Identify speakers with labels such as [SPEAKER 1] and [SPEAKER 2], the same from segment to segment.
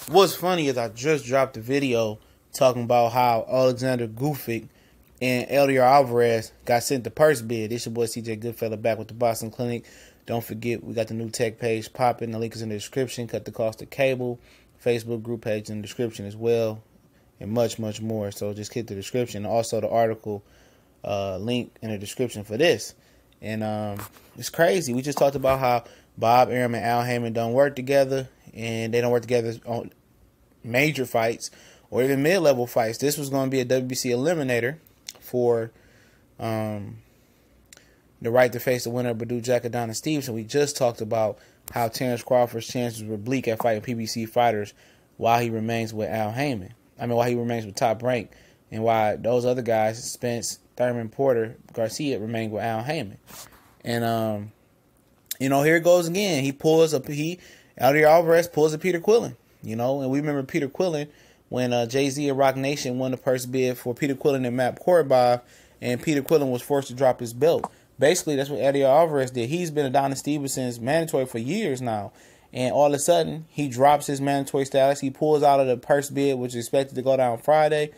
[SPEAKER 1] what's funny is I just dropped a video talking about how Alexander Gvozdyk and Eleider Álvarez got sent the purse bid. It's your boy CJ Goodfella back with the Boston Clinic. Don't forget, we got the new tech page popping. The link is in the description. Cut the cost of cable. Facebook group page in the description as well. And much, much more. So just hit the description. Also, the article link in the description for this. And it's crazy. We just talked about how Bob Arum and Al Heyman don't work together. And they don't work together on major fights or even mid-level fights. This was going to be a WBC Eliminator for the right to face the winner of Gvozdyk and Donna Stevenson. We just talked about how Terrence Crawford's chances were bleak at fighting PBC fighters while he remains with Al Heyman. While he remains with Top Rank, and why those other guys, Spence, Thurman, Porter, Garcia, remain with Al Heyman. And here it goes again. Eleider Álvarez pulls a Peter Quillin. And we remember Peter Quillin when Jay-Z and Rock Nation won the first bid for Peter Quillin and Matt Korobov, and Peter Quillin was forced to drop his belt. Basically, that's what Eleider Álvarez did. He's been a Donna Stevenson's mandatory for years now. And all of a sudden, he drops his mandatory status. He pulls out of the purse bid, which is expected to go down Friday.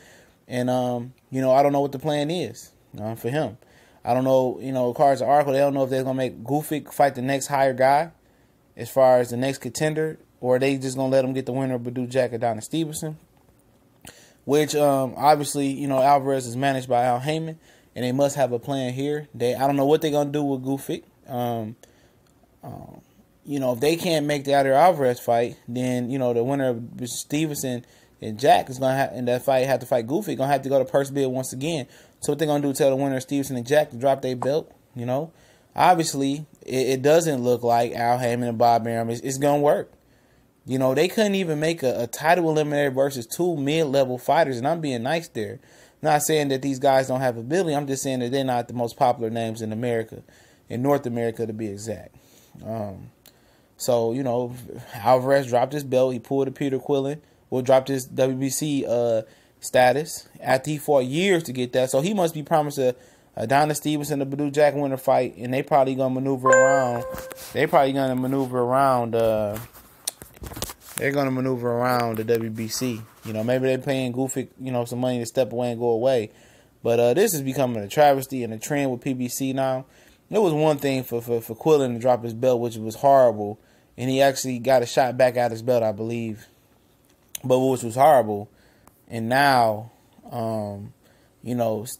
[SPEAKER 1] And, I don't know what the plan is for him. I don't know, according to the article, they don't know if they're going to make Gvozdyk fight the next higher guy as far as the next contender, or are they just going to let him get the winner of Gvozdyk and Donna Stevenson, which, obviously, Alvarez is managed by Al Heyman, and they must have a plan here. I don't know what they're going to do with Gvozdyk. If they can't make the Eleider Álvarez fight, then, the winner of Stevenson and Jack is going to have, in that fight, have to fight Gvozdyk. Going to have to go to purse bid once again. So what they're going to do, tell the winner of Stevenson and Jack to drop their belt, Obviously, it doesn't look like Al Heyman and Bob Arum is going to work. They couldn't even make a title eliminator versus two mid-level fighters, and I'm being nice there. Not saying that these guys don't have ability. I'm just saying that they're not the most popular names in America, in North America to be exact. So, Alvarez dropped his belt. He pulled a Peter Quillin. Dropped his WBC status after he fought years to get that. So he must be promised a Donna Stevenson, a Gvozdyk winner fight, and they probably going to maneuver around. They're going to maneuver around the WBC. Maybe they're paying Gvozdyk, some money to step away and go away. But this is becoming a travesty and a trend with PBC now. It was one thing for Quillin to drop his belt, which was horrible. And he actually got a shot back at his belt, I believe. But which was horrible. And now, Alvarez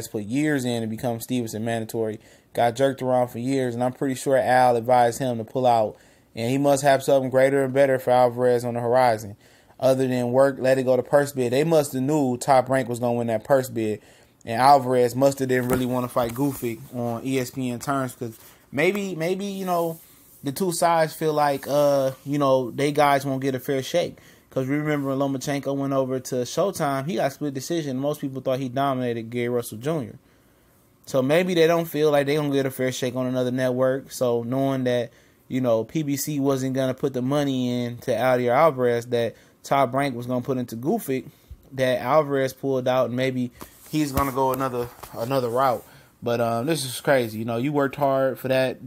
[SPEAKER 1] put years in to become Stevenson mandatory. Got jerked around for years. And I'm pretty sure Al advised him to pull out. And he must have something greater and better for Alvarez on the horizon. Other than let it go to purse bid. They must have knew Top Rank was going to win that purse bid. And Alvarez must have didn't really want to fight Gvozdyk on ESPN terms, because maybe the two sides feel like they guys won't get a fair shake. Because remember when Lomachenko went over to Showtime, he got split decision. Most people thought he dominated Gary Russell Jr. So maybe they don't feel like they gonna get a fair shake on another network. So knowing that PBC wasn't gonna put the money in to Eleider Álvarez that Top Rank was gonna put into Gvozdyk, that Alvarez pulled out, and maybe he's gonna go another route. But this is crazy. You worked hard for that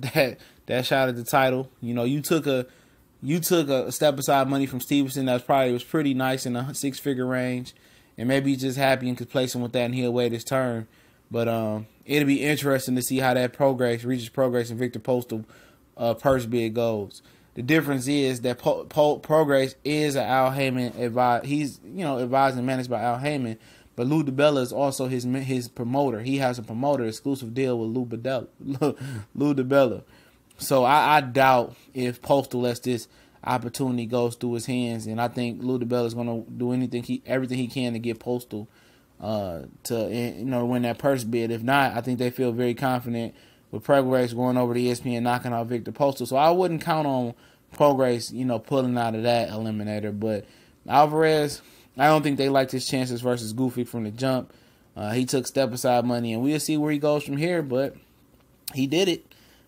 [SPEAKER 1] shot at the title. You took a step aside money from Stevenson that was pretty nice in the 6-figure range, and maybe he's just happy and complacent with that, and he'll wait his turn. But it'll be interesting to see how that reaches progress and Victor Postal purse bid goes. The difference is that Progress is an Al Heyman advised. He's advised and managed by Al Heyman. But Lou DiBella is also his promoter. He has a promoter exclusive deal with Lou DiBella. So I doubt if Postal lets this opportunity goes through his hands, and I think Lou DiBella is going to do everything he can to get Postal to win that purse bid. If not, I think they feel very confident with Progress going over to ESPN knocking out Victor Postal. So I wouldn't count on Progress pulling out of that eliminator. But Alvarez, I don't think they liked his chances versus Gvozdyk from the jump. He took step-aside money, and we'll see where he goes from here, but he did it.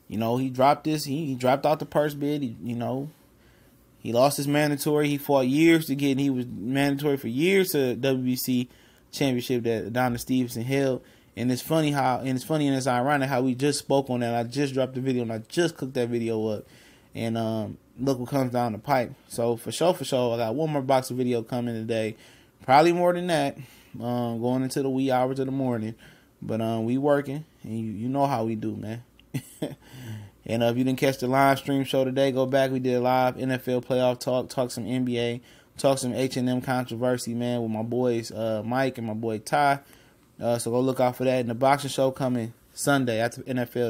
[SPEAKER 1] He dropped this. He dropped out the purse bid. He lost his mandatory. He fought years to get, and he was mandatory for years to WBC championship that Donna Stevenson held. And it's funny and it's ironic how we just spoke on that. I just dropped the video, and I just cooked that video up. and look what comes down the pipe. So for sure, I got one more boxing video coming today. Probably more than that, going into the wee hours of the morning. But we working, and you know how we do, man. And if you didn't catch the live stream show today, go back. We did a live NFL playoff talk some NBA, talk some H&M controversy, man, with my boys Mike and my boy Ty. So go look out for that. And the boxing show coming Sunday after NFL.